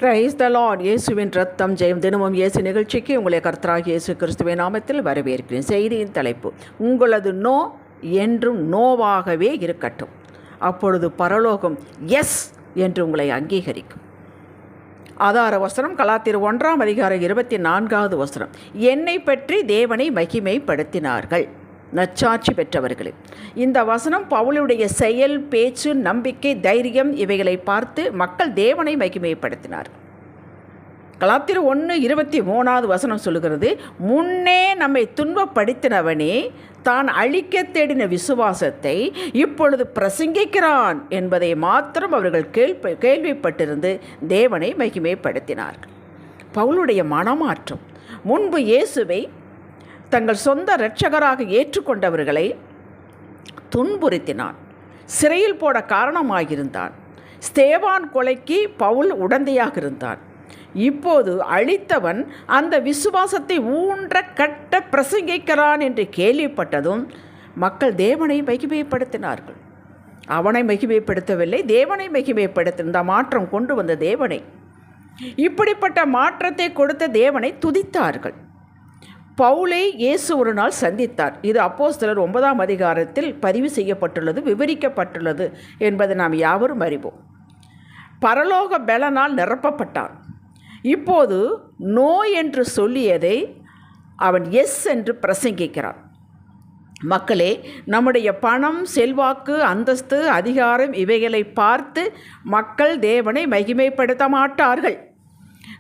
Praise the Lord. இயேசுவின் ரத்தம் ஜெயம். தினமும் இயேசு நிகழ்ச்சிக்கு உங்களை கர்த்தராகிய இயேசு கிறிஸ்துவின் நாமத்தில் வரவேற்கிறேன். செய்தியின் தலைப்பு, உங்களது நோ என்றும் நோவாகவே இருக்கட்டும், அப்பொழுது பரலோகம் எஸ் என்று உங்களை அங்கீகரிக்கும். ஆதார வசனம் கலாத்தியர் 1:24. என்னை பற்றி தேவனை மகிமைப்படுத்தினார்கள், நற்சாட்சி பெற்றவர்களே. இந்த வசனம் பவுலுடைய செயல், பேச்சு, நம்பிக்கை, தைரியம் இவைகளை பார்த்து மக்கள் தேவனை மகிமைப்படுத்தினார். கலாத்தியர் 1:23 சொல்லுகிறது, முன்னே நம்மை துன்பப்படுத்தினவனே தான் அழிக்க தேடின விசுவாசத்தை இப்பொழுது பிரசங்கிக்கிறான் என்பதை மாத்திரம் அவர்கள் கேள்விப்பட்டிருந்து தேவனை மகிமைப்படுத்தினார்கள். பவுலுடைய மனமாற்றம். முன்பு இயேசுவை தங்கள் சொந்த இரட்சகராக ஏற்றுக்கொண்டவர்களை துன்புறுத்தினான், சிறையில் போட காரணமாகியிருந்தான். ஸ்தேவான் கொலைக்கு பவுல் உடந்தையாக இருந்தான். இப்போது அழித்தவன் அந்த விசுவாசத்தை ஊன்ற கட்ட பிரசங்கிக்கிறான் என்று கேள்விப்பட்டதும் மக்கள் தேவனை மகிமைப்படுத்தினார்கள். அவனை மகிமைப்படுத்தவில்லை, தேவனை மகிமைப்படுத்த இந்த மாற்றம் கொண்டு வந்த தேவனை, இப்படிப்பட்ட மாற்றத்தை கொடுத்த தேவனை துதித்தார்கள். பவுலை இயேசு ஒரு நாள் சந்தித்தார். இது அப்போஸ்தலர் 9 பதிவு செய்யப்பட்டுள்ளது, விவரிக்கப்பட்டுள்ளது என்பதை நாம் யாவரும் அறிவோம். பரலோக பலனால் நிரப்பப்பட்டான். இப்போது நோ என்று சொல்லியதை அவன் எஸ் என்று பிரசங்கிக்கிறான். மக்களே, நம்முடைய பணம், செல்வாக்கு, அந்தஸ்து, அதிகாரம் இவைகளை பார்த்து மக்கள் தேவனை மகிமைப்படுத்த மாட்டார்கள்.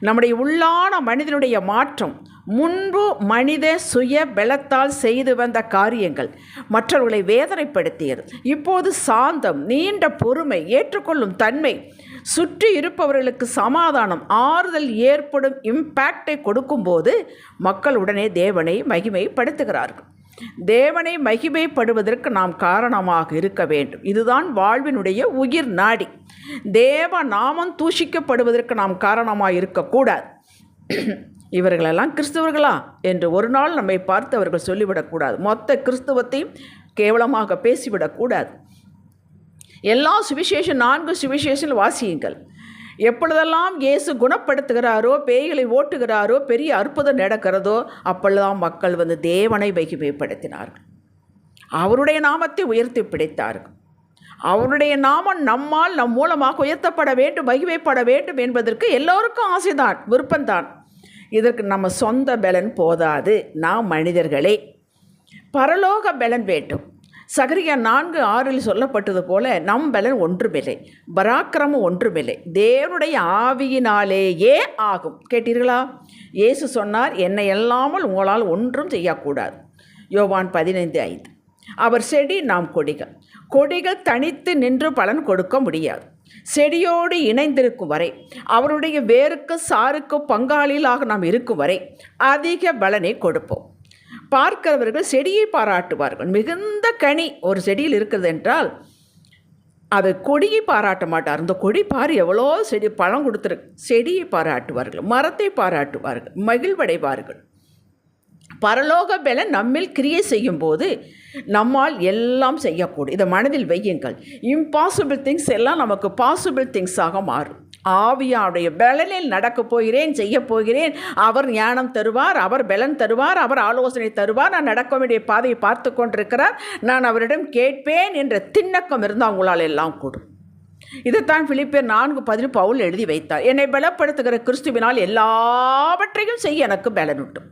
நம்முடைய உள்ளான மனிதனுடைய மாற்றம், முன்பு மனித சுய பலத்தால் செய்து வந்த காரியங்கள் மற்றவர்களை வேதனைப்படுத்தியது. இப்போது சாந்தம், நீண்ட பொறுமை, ஏற்றுக்கொள்ளும் தன்மை, சுற்றி இருப்பவர்களுக்கு சமாதானம், ஆறுதல் ஏற்படும் இம்பேக்டை கொடுக்கும்போது மக்கள் உடனே தேவனை மகிமைப்படுத்துகிறார்கள். தேவனை மகிமைப்படுவதற்கு நாம் காரணமாக இருக்க வேண்டும். இதுதான் வாழ்வினுடைய உயிர் நாடி. தேவ நாமம் தூஷிக்கப்படுவதற்கு நாம் காரணமாக இருக்கக்கூடாது. இவர்களெல்லாம் கிறிஸ்தவர்களா என்று ஒரு நாள் நம்மை பார்த்து அவர்கள் சொல்லிவிடக்கூடாது. மொத்த கிறிஸ்தவத்தையும் கேவலமாக பேசிவிடக்கூடாது. எல்லா சுவிசேஷம் 4 சுவிசேஷம் வாசியுங்கள். எப்பொழுதெல்லாம் இயேசு குணப்படுத்துகிறாரோ, பேய்களை ஓட்டுகிறாரோ, பெரிய அற்புதம் நடக்கிறதோ, அப்பொழுதுதான் மக்கள் தேவனை மகிமைப்படுத்தினார்கள். அவருடைய நாமத்தை உயர்த்தி பிடித்தார்கள். அவருடைய நாமம் நம்மால், நம் மூலமாக உயர்த்தப்பட வேண்டும், மகிமைப்பட வேண்டும் என்பதற்கு எல்லோருக்கும் ஆசைதான், விருப்பம்தான். இதற்கு நம்ம சொந்த பலன் போதாது. நாம் மனிதர்களே, பரலோக பலன் வேண்டும். சகரியா 4:6 சொல்லப்பட்டது போல நம் பலன் ஒன்றுமில்லை, பராக்கிரமம் ஒன்றுமில்லை, தேவனுடைய ஆவியினாலேயே ஆகும். கேட்டீர்களா? இயேசு சொன்னார், என்னை இல்லாமல் உங்களால் ஒன்றும் செய்யக்கூடாது. யோவான் 15:5. அவர் செடி, நாம் கொடிகள். கொடிகள் தனித்து நின்று பலன் கொடுக்க முடியாது. செடியோடு இணைந்திருக்கும் வரை, அவருடைய வேருக்கு சாருக்கு பங்காளிகளாக நாம் இருக்கும் வரை அதிக பலனை கொடுப்போம். பார்க்கிறவர்கள் செடியை பாராட்டுவார்கள். மிகுந்த கனி ஒரு செடியில் இருக்கிறது என்றால் அது கொடியை பாராட்ட மாட்டார். இந்த கொடி பாரு எவ்வளோ செடி பழம் கொடுத்துருக்கு. செடியை பாராட்டுவார்கள், மரத்தை பாராட்டுவார்கள், மகிழ்வடைவார்கள். பரலோக பலன் நம்மில் கிரியை செய்யும் போது நம்மால் எல்லாம் செய்யக்கூடும். இதை மனதில் வையுங்கள். இம்பாசிபிள் திங்ஸ் எல்லாம் நமக்கு பாசிபிள் திங்ஸாக மாறும். ஆவியாவுடைய பலனில் நடக்கப் போகிறேன், செய்ய போகிறேன். அவர் ஞானம் தருவார், அவர் பலன் தருவார், அவர் ஆலோசனை தருவார். நான் நடக்க வேண்டிய பாதையை பார்த்து கொண்டிருக்கிறார், நான் அவரிடம் கேட்பேன் என்ற திண்ணக்கம் இருந்தால் அவங்களால் எல்லாம் கூடும். இதைத்தான் பிலிப்பியர் 4:10 பவுல் எழுதி வைத்தார். என்னை பலப்படுத்துகிற கிறிஸ்துவினால் எல்லாவற்றையும் செய்ய எனக்கு பலன் உண்டு.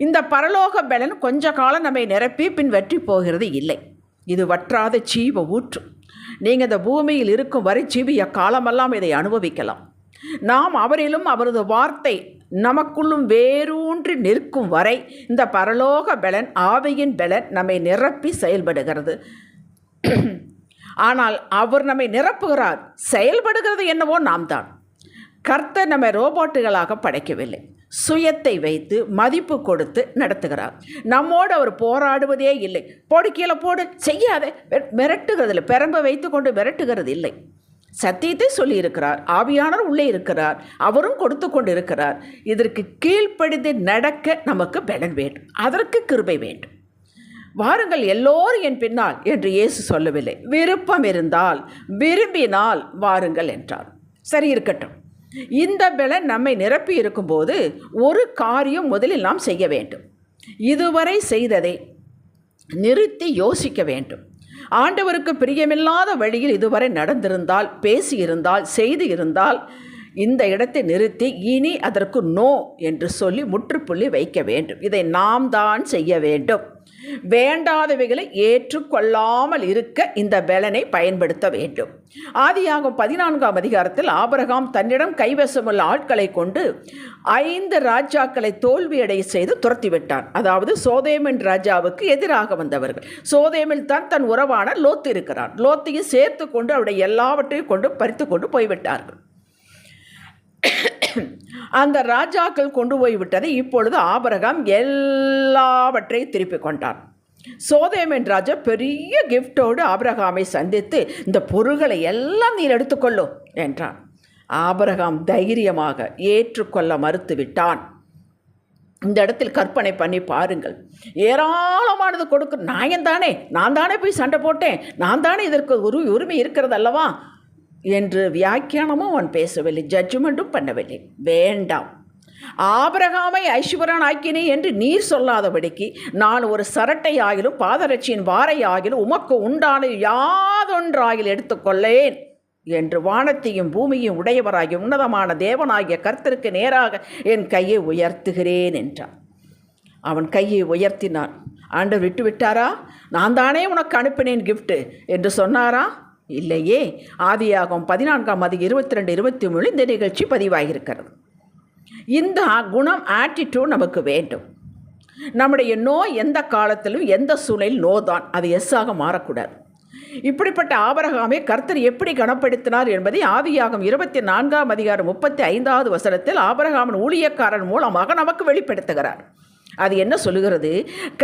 இந்த பரலோக பலன் கொஞ்ச காலம் நம்மை நிரப்பி பின் வெற்றி போகிறது இல்லை. இது வற்றாத ஜீவ ஊற்று. நீங்கள் இந்த பூமியில் இருக்கும் வரை ஜீவிய காலமெல்லாம் இதை அனுபவிக்கலாம். நாம் அவரிலும் அவரது வார்த்தை நமக்குள்ளும் வேரூன்றி நிற்கும் வரை இந்த பரலோக பலன், ஆவியின் பலன் நம்மை நிரப்பி செயல்படுகிறது. ஆனால் அவர் நம்மை நிரப்புகிறார், செயல்படுகிறது என்னவோ நாம் தான். கர்த்தர் நம்மை ரோபோட்டுகளாக படைக்கவில்லை. சுயத்தை வைத்து மதிப்பு கொடுத்து நடத்துகிறார். நம்மோடு அவர் போராடுவதே இல்லை. போடு, கீழே போடு, செய்யாத, மிரட்டுகிறது இல்லை. பெரம்பை வைத்து கொண்டு மிரட்டுகிறது இல்லை. சத்தியத்தை சொல்லியிருக்கிறார். ஆவியானவர் உள்ளே இருக்கிறார், அவரும் கொடுத்து கொண்டு இருக்கிறார். இதற்கு கீழ்ப்படிந்து நடக்க நமக்கு பலன் வேண்டும், அதற்கு கிருபை வேண்டும். வாருங்கள் எல்லோரும் என் பின்னால் என்று இயேசு சொல்லவில்லை. விருப்பம் இருந்தால், விரும்பினால் வாருங்கள் என்றார். சரி, இருக்கட்டும். இந்த பலன் நம்மை நிரப்பி இருக்கும்போது ஒரு காரியம் முதலில் நாம் செய்ய வேண்டும். இதுவரை செய்ததை நிறுத்தி யோசிக்க வேண்டும். ஆண்டவருக்கு பிரியமில்லாத வழியில் இதுவரை நடந்திருந்தால், பேசியிருந்தால், செய்து இருந்தால் இந்த இடத்தை நிறுத்தி இனி அதற்கு நோ என்று சொல்லி முற்றுப்புள்ளி வைக்க வேண்டும். இதை நாம் தான் செய்ய வேண்டும். வேண்டாதவைகளை ஏற்றுக்கொள்ளாமல் இருக்க இந்த பலனை பயன்படுத்த வேண்டும். ஆதியாகமம் 14ஆம் அதிகாரத்தில் ஆபிரகாம் தன்னிடம் கைவசமுள்ள ஆட்களை கொண்டு 5 ராஜாக்களை தோல்வியடைய செய்து துரத்திவிட்டான். அதாவது சோதேமின் ராஜாவுக்கு எதிராக வந்தவர்கள். சோதேமில் தான் தன் உறவான லோத்து இருக்கிறான். லோத்தையும் சேர்த்து கொண்டு அவருடைய எல்லாவற்றையும் கொண்டு பறித்து கொண்டு போய்விட்டார்கள். அந்த ராஜாக்கள் கொண்டு போய்விட்டதை இப்பொழுது ஆபிரகாம் எல்லாவற்றையும் திருப்பி கொண்டான். சோதேமின் ராஜா பெரிய கிஃப்டோடு ஆபிரகாமை சந்தித்து இந்த பொருள்களை எல்லாம் நீர் எடுத்துக்கொள்ளும் என்றான். ஆபிரகாம் தைரியமாக ஏற்றுக்கொள்ள மறுத்துவிட்டான். இந்த இடத்தில் கற்பனை பண்ணி பாருங்கள். ஏராளமானது கொடுக்க நான் தானே போய் சண்டை போட்டேன், நான் தானே இதற்கு உரிமை இருக்கிறது அல்லவா என்று வியாக்கியானமும் அவன் பேசவில்லை, ஜட்ஜ்மெண்ட்டும் பண்ணவில்லை. வேண்டாம், ஆபிரகாமை ஐஸ்வரன் ஆக்கினே என்று நீர் சொல்லாதபடிக்கு நான் ஒரு சரட்டை ஆகிலும் பாதரட்சியின் வாரை ஆகிலும் உமக்கு உண்டான யாதொன்றாகில் எடுத்துக்கொள்ளேன் என்று வானத்தையும் பூமியும் உடையவராகிய உன்னதமான தேவனாகிய கர்த்தருக்கு நேராக என் கையை உயர்த்துகிறேன் என்றான். அவன் கையை உயர்த்தினான். ஆண்டவர் விட்டு விட்டாரா? நான் தானே உனக்கு அனுப்பினேன் கிஃப்ட் என்று சொன்னாரா? இல்லையே. ஆதியாகமம் 14ஆம் அதிகாரம் 22-23 இந்த நிகழ்ச்சி பதிவாகியிருக்கிறது. இந்த குணம், ஆட்டிடியூட் நமக்கு வேண்டும். நம்முடைய நோ எந்த காலத்திலும் எந்த சூழ்நிலையில் நோ தான், அது எஸ்ஸாக மாறக்கூடாது. இப்படிப்பட்ட ஆபிரகாமை கர்த்தர் எப்படி கனப்படுத்தினார் என்பதை ஆதியாகமம் 24ஆம் அதிகாரம் 35வது வசனத்தில் ஆபிரகாமின் ஊழியக்காரன் மூலமாக நமக்கு வெளிப்படுத்துகிறார். அது என்ன சொல்லுகிறது?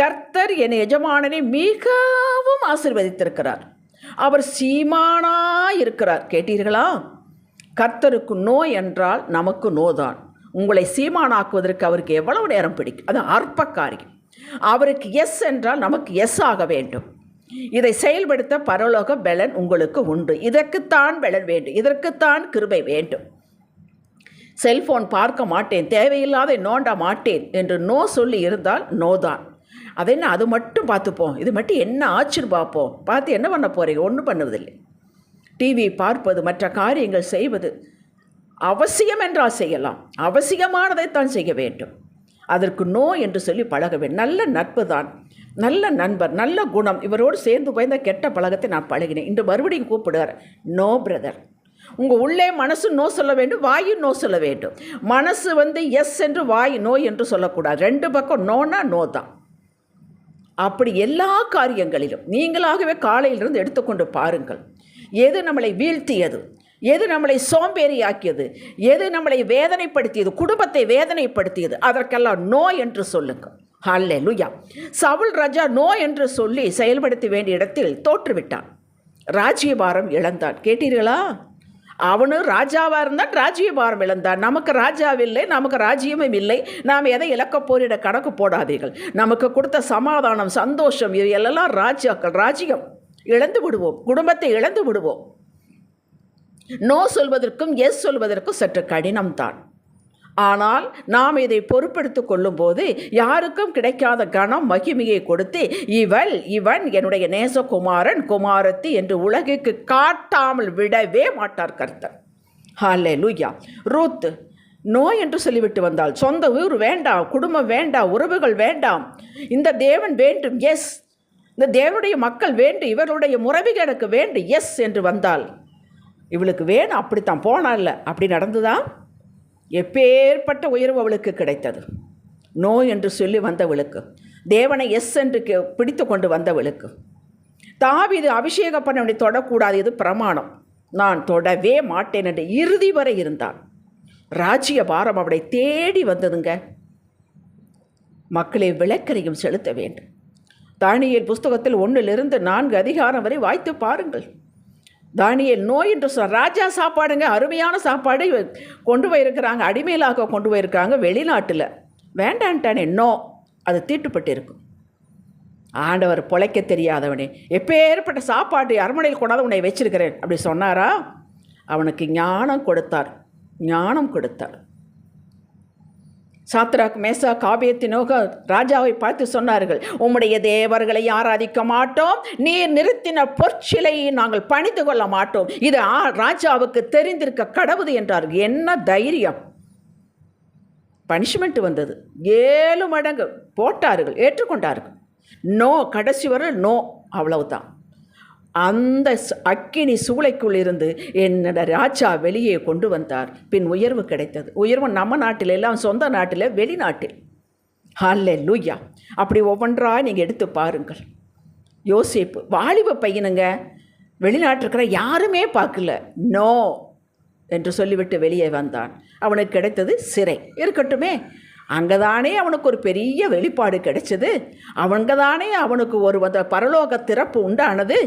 கர்த்தர் என் எஜமானனை மிகவும் ஆசீர்வதித்திருக்கிறார், அவர் சீமானாயிருக்கிறார். கேட்டீர்களா? கர்த்தருக்கு நோ என்றால் நமக்கு நோதான். உங்களை சீமானாக்குவதற்கு அவருக்கு எவ்வளவு நேரம் பிடிக்கும்? அது அற்ப காரியம். அவருக்கு எஸ் என்றால் நமக்கு எஸ் ஆக வேண்டும். இதை செயல்படுத்த பரலோக பலன் உங்களுக்கு உண்டு. இதற்குத்தான் பலன் வேண்டும், இதற்குத்தான் கிருபை வேண்டும். செல்போன் பார்க்க மாட்டேன், தேவையில்லாத நோண்ட மாட்டேன் என்று நோ சொல்லி இருந்தால் நோதான். அது என்ன, அது மட்டும் பார்த்துப்போம், இது மட்டும் என்ன ஆச்சுன்னு பார்ப்போம். பார்த்து என்ன பண்ண போகிறீங்க? ஒன்றும் பண்ணுவதில்லை. டிவி பார்ப்பது, மற்ற காரியங்கள் செய்வது அவசியம் என்றால் செய்யலாம், அவசியமானதைத்தான் செய்ய வேண்டும். அதற்கு நோ என்று சொல்லி பழக வேண்டும். நல்ல நட்பு தான், நல்ல நண்பர், நல்ல குணம், இவரோடு சேர்ந்து போய் இந்த கெட்ட பழக்கத்தை நான் பழகினேன். இன்று மறுபடியும் கூப்பிடுவார், நோ பிரதர். உங்கள் உள்ளே மனசு நோ சொல்ல வேண்டும், வாயும் நோ சொல்ல வேண்டும். மனசு எஸ் என்று, வாய் நோ என்று சொல்லக்கூடாது. 2 பக்கம் நோனா நோ தான். அப்படி எல்லா காரியங்களிலும் நீங்களாகவே காலையிலிருந்து எடுத்துக்கொண்டு பாருங்கள். எது நம்மளை வீழ்த்தியது, எது நம்மளை சோம்பேறியாக்கியது, எது நம்மளை வேதனைப்படுத்தியது, குடும்பத்தை வேதனைப்படுத்தியது, அதற்கெல்லாம் நோ என்று சொல்லுங்கள். ஹல்லேலூயா. சவுல் ராஜா நோ என்று சொல்லி செயல்படுத்த வேண்டிய இடத்தில் தோற்றுவிட்டான், ராஜ்யபாரம் இழந்தான். கேட்டீர்களா? அவனும் ராஜாவாக இருந்தான், ராஜ்யபாரம் இழந்தான். நமக்கு ராஜாவில்லை, நமக்கு ராஜ்யமும் இல்லை, நாம் எதை இழக்க போரிட கணக்கு போடாதீர்கள். நமக்கு கொடுத்த சமாதானம், சந்தோஷம், இவையெல்லாம் ராஜாக்கள், ராஜ்யம் இழந்து விடுவோம், குடும்பத்தை இழந்து விடுவோம். நோ சொல்வதற்கும் எஸ் சொல்வதற்கும் சற்று கடினம்தான். ஆனால் நாம் இதை பொறுப்பெடுத்து கொள்ளும்போது யாருக்கும் கிடைக்காத கனம், மகிமையை கொடுத்து இவன் என்னுடைய நேசகுமாரன், குமாரத்தி என்று உலகிற்கு காட்டாமல் விடவே மாட்டார் கர்த்தர். ஹல்லேலூயா. ரூத் நோ என்று சொல்லிவிட்டு வந்தால், சொந்த ஊர் வேண்டாம், குடும்பம் வேண்டாம், உறவுகள் வேண்டாம், இந்த தேவன் வேண்டும், எஸ், இந்த தேவனுடைய மக்கள் வேண்டும், இவருடைய முறைகள் எனக்கு வேண்டும், எஸ் என்று வந்தால், இவளுக்கு வேணும், அப்படித்தான் போனால, அப்படி நடந்துதான் எப்பேற்பட்ட உயர்வு அவளுக்கு கிடைத்தது. நோ என்று சொல்லி வந்தவளுக்கு, தேவனை எஸ் என்று பிடித்து கொண்டு வந்தவளுக்கு. தாவீது அபிஷேக பண்ணவனை தொடக்கூடாது, இது பிரமாணம், நான் தொடவே மாட்டேன் என்று இறுதி வரை இருந்தான். ராஜ்ய பாரம் அவளை தேடி வந்ததுங்க. மக்களை விளக்கரையும் செலுத்த வேண்டும். தானியேல் புஸ்தகத்தில் 1-4 அதிகாரம் வரை வாய்த்து பாருங்கள். தானியேல் நோ என்று ராஜா சாப்பாடுங்க, அருமையான சாப்பாடு கொண்டு போயிருக்கிறாங்க, அடிமையிலாக கொண்டு போயிருக்காங்க வெளிநாட்டில். வேண்டான்ட்டானே, நோ, அது தீட்டுப்பட்டு இருக்கும். ஆண்டவர் பொழைக்க தெரியாதவனே, எப்பேற்பட்ட சாப்பாடு அரண்மனையில் கொண்டாந்து உன்னை வச்சிருக்கிறேன் அப்படி சொன்னாரா? அவனுக்கு ஞானம் கொடுத்தார். ஞானம் கொடுத்தார். சாத்ராக் மேசாக் ஆபேத்நேகோ ராஜாவை பார்த்து சொன்னார்கள், உம்முடைய தேவர்களை ஆராதிக்க மாட்டோம், நீர் நிறுத்தின பொற்சிலையை நாங்கள் பணிந்து கொள்ள மாட்டோம், இது ராஜாவுக்கு தெரிந்திருக்க கடவுது என்றார்கள். என்ன தைரியம்! பனிஷ்மெண்ட் வந்தது. 7 மடங்கு போட்டார்கள், ஏற்றுக்கொண்டார்கள். நோ, கடைசி வரை நோ, அவ்வளவுதான். அந்த அக்கினி சூளைக்குள் இருந்து என்னோட ராஜா வெளியே கொண்டு வந்தார். பின் உயர்வு கிடைத்தது. உயர்வு நம்ம நாட்டில் எல்லாம், சொந்த நாட்டில், வெளிநாட்டில். ஹல்லேலூயா! அப்படி ஒவ்வொன்றா நீங்கள் எடுத்து பாருங்கள். யோசேப்பு வாலிப பையனுங்க, வெளிநாட்டில் இருக்கிற யாருமே பார்க்கல, நோ என்று சொல்லிவிட்டு வெளியே வந்தான். அவனுக்கு கிடைத்தது சிறை. இருக்கட்டுமே, அங்கதானே அவனுக்கு ஒரு பெரிய வெளிப்பாடு கிடைச்சது, அவங்கதானே அவனுக்கு ஒரு பரலோக திறப்பு உண்டானது.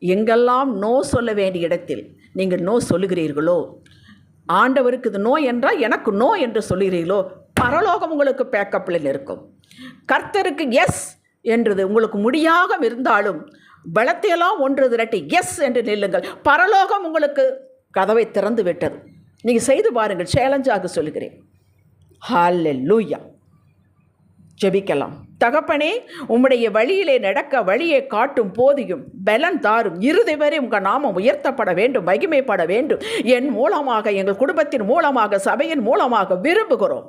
எங்கெல்லாம் நோ சொல்ல வேண்டிய இடத்தில் நீங்கள் நோ சொல்லுகிறீர்களோ, ஆண்டவருக்கு இது நோ என்றால் எனக்கு நோ என்று சொல்லுகிறீர்களோ, பரலோகம் உங்களுக்கு பேக்கப்பில் இருக்கும். கர்த்தருக்கு எஸ் என்றது உங்களுக்கு முடியாக இருந்தாலும் பலத்தையெல்லாம் ஒன்று திரட்டி எஸ் என்று நில்லுங்கள். பரலோகம் உங்களுக்கு கதவை திறந்து விட்டது. நீங்கள் செய்து பாருங்கள், சேலஞ்சாக சொல்லுகிறேன். ஹல்லேலூயா! ஜெபிக்கலாம். தகப்பனே, உம்முடைய வழியிலே நடக்க வழியை காட்டும் போதியும் பலன் தாரும். இறுதி வரை உங்கள் நாமம் உயர்த்தப்பட வேண்டும், மகிமைப்பட வேண்டும். என் மூலமாக, எங்கள் குடும்பத்தின் மூலமாக, சபையின் மூலமாக விரும்புகிறோம்.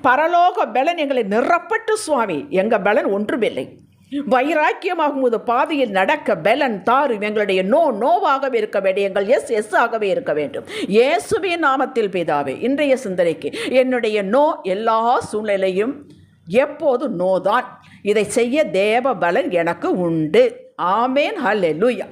பரலோக பலன் எங்களை நிரப்பட்டு சுவாமி. எங்கள் பலன் ஒன்றுமில்லை. வைராக்கியமாகும் போது பாதையில் நடக்க பலன் தாரும். எங்களுடைய நோ நோவாகவே இருக்க வேண்டும், எங்கள் எஸ் எஸ் ஆகவே இருக்க வேண்டும். இயேசுவின் நாமத்தில் பிதாவே, இன்றைய சிந்தனைக்கு என்னுடைய நோ எல்லா சூழ்நிலையும் எப்போது நோதான். இதை செய்ய தேவ பலன் எனக்கு உண்டு. ஆமேன். ஹல்லேலூயா!